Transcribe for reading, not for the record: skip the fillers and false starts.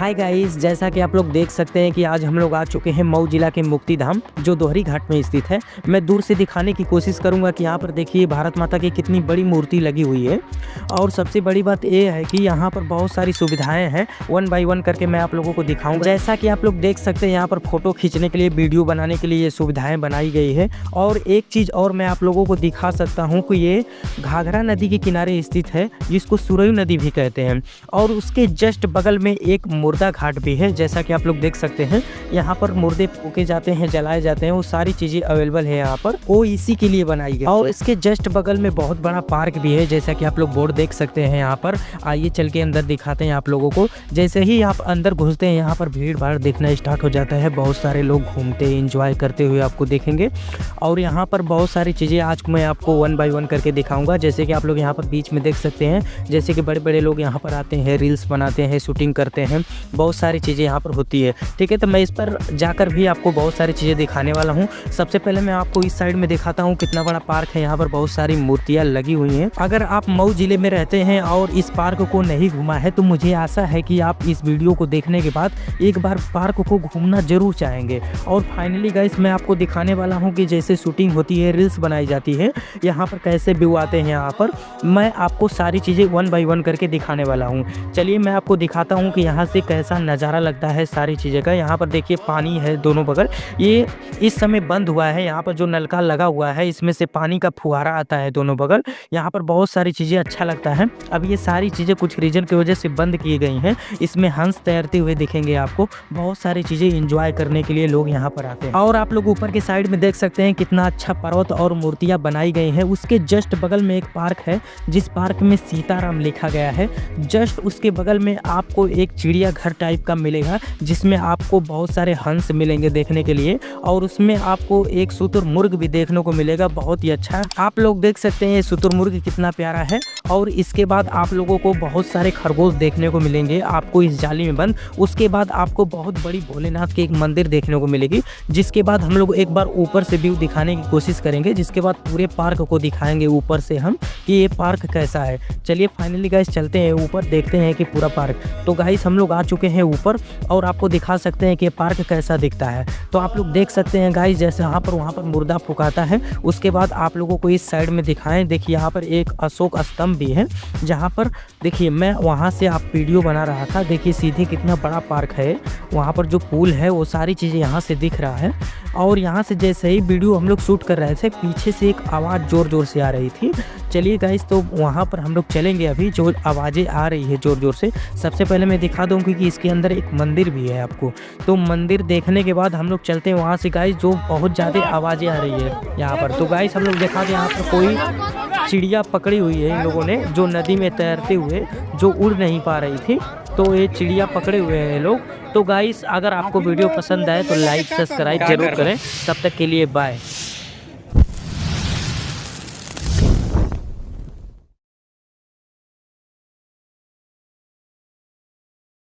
Hi guys, जैसा कि आप लोग देख सकते हैं कि आज हम लोग आ चुके हैं मऊ जिला के मुक्तिधाम जो दोहरी घाट में स्थित है। मैं दूर से दिखाने की कोशिश करूंगा कि यहाँ पर देखिए भारत माता की कितनी बड़ी मूर्ति लगी हुई है। और सबसे बड़ी बात यह है कि यहाँ पर बहुत सारी सुविधाएं हैं, 1 बाय 1 करके मैं आप लोगों को दिखाऊंगा। जैसा कि आप लोग देख सकते हैं यहाँ पर फोटो खींचने के लिए, वीडियो बनाने के लिए ये सुविधाएँ बनाई गई है। और एक चीज़ और मैं आप लोगों को दिखा सकता हूँ कि ये घाघरा नदी के किनारे स्थित है, जिसको सुरई नदी भी कहते हैं। और उसके जस्ट बगल में एक मुर्दा घाट भी है। जैसा कि आप लोग देख सकते हैं यहाँ पर मुर्दे फूके जाते हैं, जलाए जाते हैं, वो सारी चीज़ें अवेलेबल है यहाँ पर, वो इसी के लिए बनाई गई। और इसके जस्ट बगल में बहुत बड़ा पार्क भी है, जैसा कि आप लोग बोर्ड देख सकते हैं यहाँ पर। आइए चल के अंदर दिखाते हैं आप लोगों को। जैसे ही आप अंदर घुसते हैं यहाँ पर भीड़ भाड़ दिखना स्टार्ट हो जाता है। बहुत सारे लोग घूमते इंजॉय करते हुए आपको देखेंगे। और यहाँ पर बहुत सारी चीज़ें आज मैं आपको 1 बाय 1 करके दिखाऊंगा। जैसे कि आप लोग यहाँ पर बीच में देख सकते हैं, जैसे कि बड़े बड़े लोग यहाँ पर आते हैं, रील्स बनाते हैं, शूटिंग करते हैं, बहुत सारी चीज़ें यहाँ पर होती है। ठीक है, तो मैं इस पर जाकर भी आपको बहुत सारी चीज़ें दिखाने वाला हूँ। सबसे पहले मैं आपको इस साइड में दिखाता हूँ कितना बड़ा पार्क है। यहाँ पर बहुत सारी मूर्तियाँ लगी हुई हैं। अगर आप मऊ जिले में रहते हैं और इस पार्क को नहीं घूमा है तो मुझे आशा है कि आप इस वीडियो को देखने के बाद एक बार पार्क को घूमना जरूर चाहेंगे। और फाइनली गाइस मैं आपको दिखाने वाला हूँ कि जैसे शूटिंग होती है, रील्स बनाई जाती है, यहाँ पर कैसे व्यू आते हैं। यहाँ पर मैं आपको सारी चीज़ें 1 बाय 1 करके दिखाने वाला हूँ। चलिए मैं आपको दिखाता हूँ कि यहाँ से कैसा नज़ारा लगता है सारी चीज़ें का। यहाँ पर देखिए पानी है दोनों बगल, ये इस समय बंद हुआ है। यहाँ पर जो नलका लगा हुआ है इसमें से पानी का फुहारा आता है दोनों बगल। यहाँ पर बहुत सारी चीज़ें अच्छा लगता है। अब ये सारी चीज़ें कुछ रीजन की वजह से बंद की गई हैं। इसमें हंस तैरते हुए दिखेंगे आपको। बहुत सारी चीज़ें इंजॉय करने के लिए लोग यहाँ पर आते हैं। और आप लोग ऊपर के साइड में देख सकते हैं कितना अच्छा पर्वत और मूर्तियाँ बनाई गई हैं। उसके जस्ट बगल में एक पार्क है, जिस पार्क में सीताराम लिखा गया है। जस्ट उसके बगल में आपको एक चिड़ियाघर टाइप का मिलेगा, जिसमें आपको बहुत सारे हंस मिलेंगे देखने के लिए। और उसमें आपको एक शुतुरमुर्ग भी देखने को मिलेगा, बहुत ही अच्छा। आप लोग देख सकते हैं ये शुतुरमुर्ग कितना प्यारा है। और इसके बाद आप लोगों को बहुत सारे खरगोश देखने को मिलेंगे आपको इस जाली में बंद। उसके बाद आपको बहुत बड़ी भोलेनाथ की एक मंदिर देखने को मिलेगी। जिसके बाद हम लोग एक बार ऊपर से व्यू दिखाने की कोशिश करेंगे, जिसके बाद पूरे पार्क को दिखाएंगे ऊपर से हम कि ये पार्क कैसा है। चलिए फाइनली गाइस चलते हैं ऊपर, देखते हैं कि पूरा पार्क। तो गाइस हम लोग आ चुके हैं ऊपर और आपको दिखा सकते हैं कि पार्क कैसा दिखता है। तो आप लोग देख सकते हैं गाइस, जैसे वहाँ पर मुर्दा फुकाता है। उसके बाद आप लोगों को इस साइड में दिखाएं, देखिए यहाँ पर एक अशोक स्तंभ भी है, जहाँ पर देखिए मैं वहाँ से आप वीडियो बना रहा था। देखिए सीधे कितना बड़ा पार्क है, वहाँ पर जो पुल है वो सारी चीज़ें यहाँ से दिख रहा है। और यहाँ से जैसे ही वीडियो हम लोग शूट कर रहे थे, पीछे से एक आवाज़ ज़ोर ज़ोर से आ रही थी। चलिए गाइस तो वहाँ पर हम लोग चलेंगे अभी, जो आवाज़ें आ रही है ज़ोर ज़ोर से। सबसे पहले मैं दिखा दूँ क्योंकि इसके अंदर एक मंदिर भी है आपको। तो मंदिर देखने के बाद हम लोग चलते हैं वहाँ से गाइस, जो बहुत ज़्यादा आवाज़ें आ रही है यहाँ पर। तो गाइस हम लोग दिखा दें, यहाँ पर कोई चिड़िया पकड़ी हुई है इन लोगों ने, जो नदी में तैरते हुए जो उड़ नहीं पा रही थी। तो ये चिड़िया पकड़े हुए हैं लोग। तो गाइस अगर आपको वीडियो पसंद आए तो लाइक सब्सक्राइब जरूर करें। तब तक के लिए बाय।